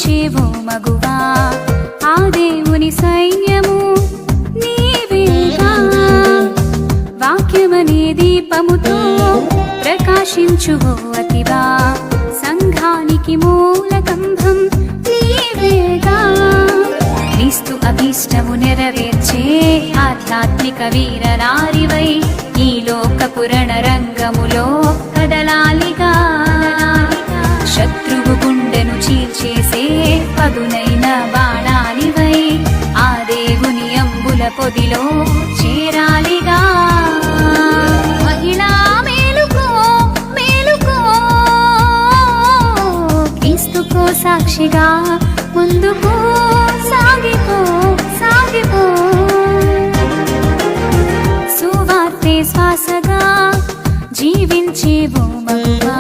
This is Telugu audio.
దీవించేవో మగువా ఆ దేవుని సైన్యము నీవేగా వాక్యమనే దీపముతో ప్రకాశించువో అతివా సంఘానికి మూలకంభం నీవేగా క్రీస్తు అభీష్టము నెరవేర్చే ఆధ్యాత్మిక వీరనారివై ఈ లోకపు రణరంగములో కదలాలిగా శత్రువు గుండెను చీల్చేసే పదునైన బాణాలివై ఆ దేవుని అంబుల పొదిలో చేరాలిగా మహిళా మేలుకో మేలుకో క్రీస్తుకో సాక్షిగా ముందుకు సాగిపో సాగిపో సువార్తే శ్వాసగా జీవించేవో మగువా